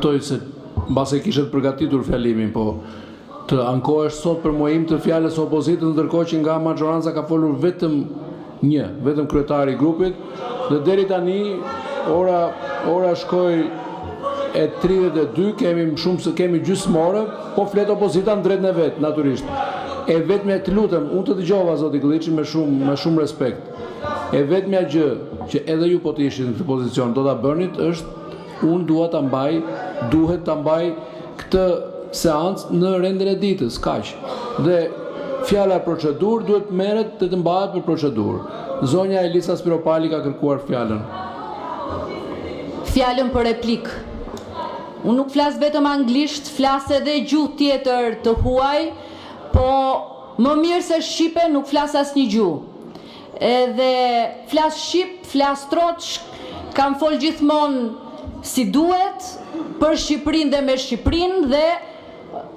Toj se mbase kishet përgatitur fjalimin, po të ankohesh sot për muajim të fjalës opozitës, ndërkohë që nga majoranca ka folur vetëm kryetari i grupit, dhe deri tani ora shkoi e 32, kemi gjysmore, po flet opozita në drejtën e vet, natyrisht. E vetmja, të lutem, unë të dëgjova zoti Klliçi me shumë respekt. E vetmja gjë që edhe ju po të ishit në këtë pozicion do ta bënit është unë duhet ta mbaj këtë seancë në rendin e ditës, kaq. Dhe fjala procedurë duhet merret të mbahet për procedurë. Zonja Elisa Spiropali ka kërkuar fjalën. Fjalën për replik. Unë nuk flas vetëm anglisht, flas edhe gjuhë tjetër të huaj, po më mirë se shqipe nuk flas asnjë gjuhë. Edhe flas shqip, flas troç, kam fol gjithmonë si duhet për Shqipërinë dhe me Shqipërinë, dhe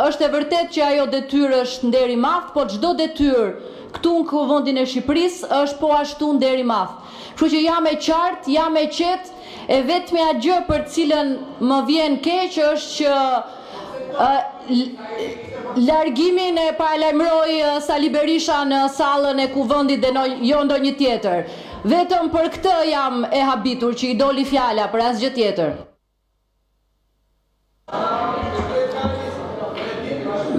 është e vërtet që ajo detyrë është nder i madh, po çdo detyrë këtu në kuvendin e Shqipërisë është po ashtu nder i madh. Kështu që jam e qartë, jam e qetë, e vetmja gjë për cilën më vjen keq është që largimin e paralajmëroi Sali Berisha në sallën e kuvendit dhe jo ndonjë tjetër. Vetëm për këtë jam e habitur që i doli fjala, për asgjë tjetër.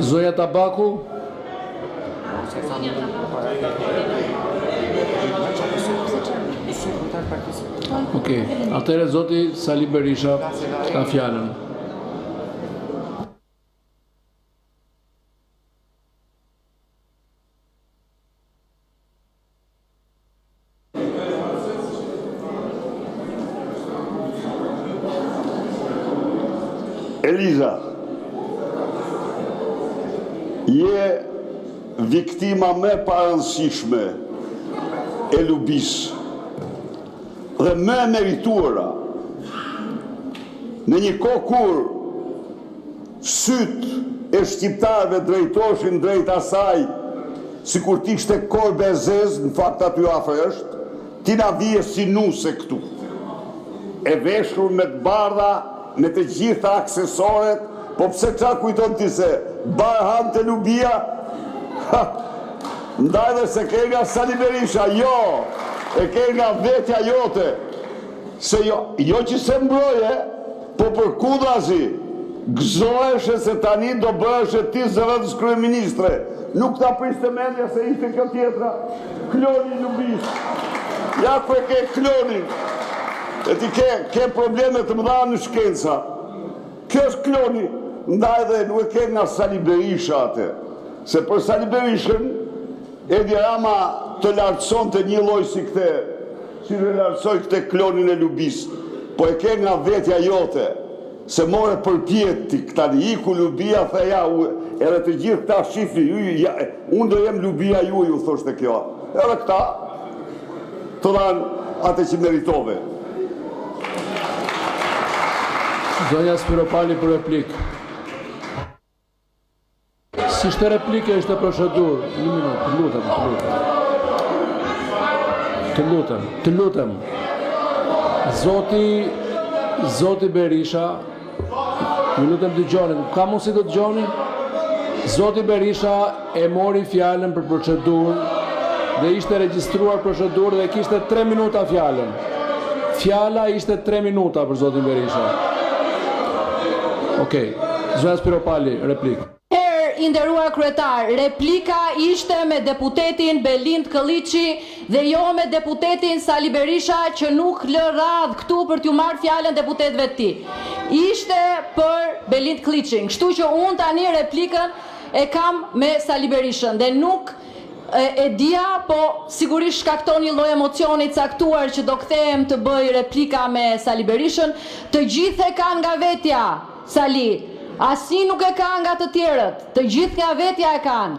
Zoja Tabaku. Okej, atëherë zoti Sali Berisha ka fjalën. Eliza, je viktima më e parëndësishme e lubisë dhe më e merituara në një kohë kur syt e shqiptarëve drejtoheshin drejt asaj sikur t'ishte korbe e zezë, në fakt aty afër është, ti na vije si nuse këtu, e veshur me të bardha, me të gjitha aksesoret, po pse qa kujton ti se barhan të lubia? Ndaj dhe se ke nga Sali Berisha, jo, e ke nga vetja jote, se jo që se mbroje, po për kudrazi, gëzoheshe se tani do bëheshe ti zërëtës kryeministre, nuk ta prishte mendja se ishte kjo tjetra, kloni lubis, ja ku e ke klonin, e ti ke probleme të mëdha në shkenca. Kjo është kloni, ndaj dhe nuk e ke nga Sali Berisha atë. Se për Sali Berishën, Edi Rama të lartëson të një lloj si këte, si të lartësoj këte klonin e lubis, po e ke nga vetja jote, se more përpjet ti këta një iku lubia, theja, edhe të gjithë këta shifi, unë do jem lubia ju thoshte kjo. Edhe këta, të dhanë atë që meritove. Zonja Spiropali për replik. Si shte replike ishte procedurë. Një minutë, të lutem. Zoti Berisha, ju lutem dëgjoni, ka mundësi të dëgjoni? Zoti Berisha e mori fjalën për procedurë dhe ishte regjistruar procedurë dhe kishte 3 minuta fjalën. Fjala ishte 3 minuta për zotin Berisha. Okej, Zonja Spiropali, replikë. I nderuar kryetar, replika ishte me deputetin Belind Klliçi dhe jo me deputetin Sali Berisha që nuk lë radhë këtu për t'ju marrë fjalën deputetëve të tij. Ishte për Belind Klliçin, kështu që unë tani replikën e kam me Sali Berishën dhe nuk e dia, po sigurisht shkakton një lloj emocioni caktuar që do kthehem të bëj replika me Sali Berishën. Të gjithë e kanë nga vetja, Sali. Asnjë nuk e ka nga të tjerët, të gjithë nga vetja e kanë.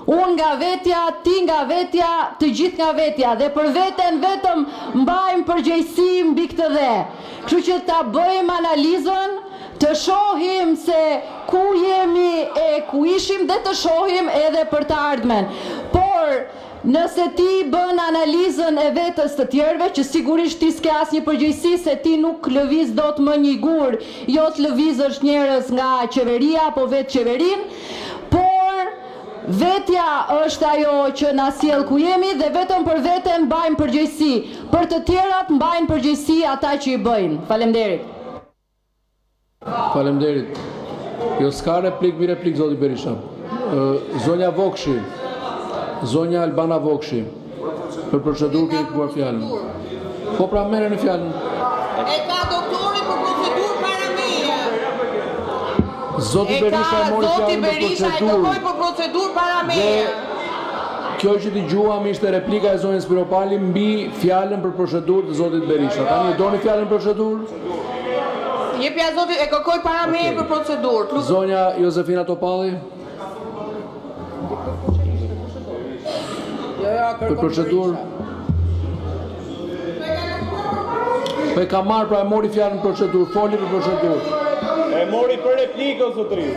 Unë nga vetja, ti nga vetja, të gjithë nga vetja, dhe për veten vetëm mbajmë përgjegjësi mbi këtë dhe. Kështu që ta bëjmë analizën, të shohim se ku jemi e ku ishim dhe të shohim edhe për të ardhmen. Por Nëse ti bën analizën e vetës të tjerëve, që sigurisht ti s'ke asnjë përgjegjësi se ti nuk lëviz dot më një gur, jo të lëvizësh njerëz nga qeveria apo vetë qeverinë, por vetja është ajo që na sjell ku jemi dhe vetëm për veten mbajmë përgjegjësi. Për të tjerat mbajnë përgjegjësi ata që i bëjnë. Faleminderit. Faleminderit. Jo s'ka replik, mi replik zoti Berisha. Zonja Vokshi. Zonja Albana Vokshi, për procedurë keni kërkuar fjalën. Po pra merreni fjalën. E ka doktori për procedurë para meje. Zoti Berisha e mori fjalën për Zoti Berisha e kërkoi për procedurë para meje. Kjo që dëgjuam ishte replika e zonjës Spiropali mbi fjalën për procedurë të zotit Berisha. Tani e doni fjalën për procedurë? Jepja zoti e kërkoi para meje për procedurë. Zonja Josefina Topalli? Për procedurë? Po e ka marrë, pra e mori fjalën për procedurë, foli për procedurë. E mori për replikë o zotëri.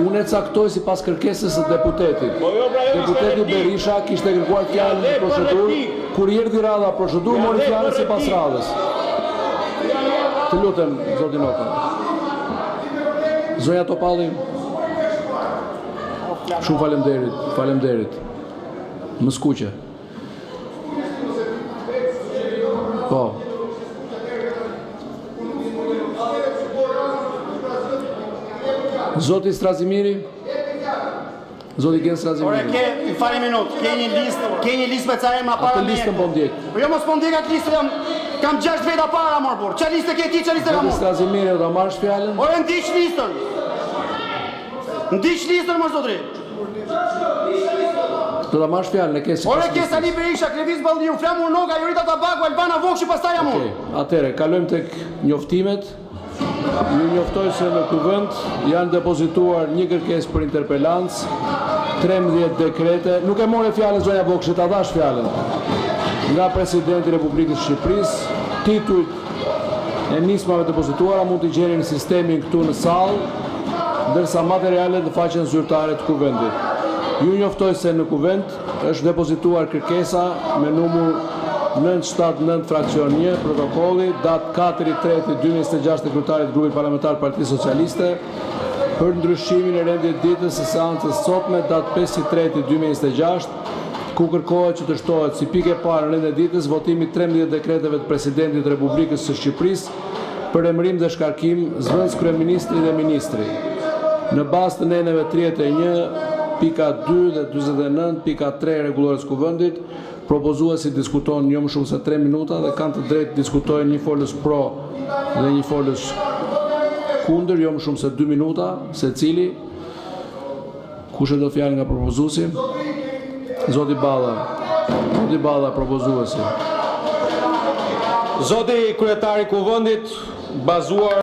Unë e caktoj sipas kërkesës së deputetit. Po jo, pra jo ishte Deputeti replikë. Berisha kishte kërkuar fjalën për procedurë, kur erdhi radha procedurë, mori fjalën sipas radhës. Të lutem, zoti Nota. Zonja Topalli. Shumë faleminderit. Më skuqe. Po. Zoti Strazimiri? Zoti Gen Ore, Strazimiri. fali minut, ke një listë me ca emra para Atë me. listën po ndjek. Po jo mos po ndjek atë listë, kam 6 veta para mor burr. Çfarë listë ke ti, çfarë listë kam Zoti unë? Strazimiri, do ta marrësh fjalën? Ore, ndiq listën. Ndiq listën mos zotri. Do ta marrësh fjalën, e ke si. Ore, ke Sali Berisha, Klevis Balliu, Flamur Noga, Jorita Tabaku, Albana Vokshi, pastaj jam unë. Atëre, kalojmë tek njoftimet. Ju njoftoj se në kuvend janë depozituar një kërkesë për interpelancë, 13 dekrete. Nuk e more fjalën zonja Vokshi, ta dash fjalën. Nga Presidenti i Republikës së Shqipërisë, titujt e nismave depozituara mund t'i gjeni në sistemin këtu në sallë, ndërsa materialet në faqen zyrtare të kuvendit. Ju njoftoj se në kuvend është depozituar kërkesa me numër 979 fraksion 1, protokolli, datë 4/3/2026 të kryetarit grupit parlamentar Partisë Socialiste, për ndryshimin e rendit ditës së seancës sotme, datë 5/3/2026, ku kërkohet që të shtohet si pikë e parë në rend e ditës votimi 13 dekreteve të Presidentit të Republikës së Shqipërisë për emërim dhe shkarkim zëvendës kryeministri dhe ministri. Në bazë të neneve 31.2 dhe 49.3 rregullores kuvendit, propozuesi diskuton jo më shumë se 3 minuta dhe kanë të drejtë diskutojnë një folës pro dhe një folës kundër, jo më shumë se 2 minuta secili. Kush e do fjalën nga propozuesi? Zoti Balla, propozuesi. Zoti kryetari kuvendit, bazuar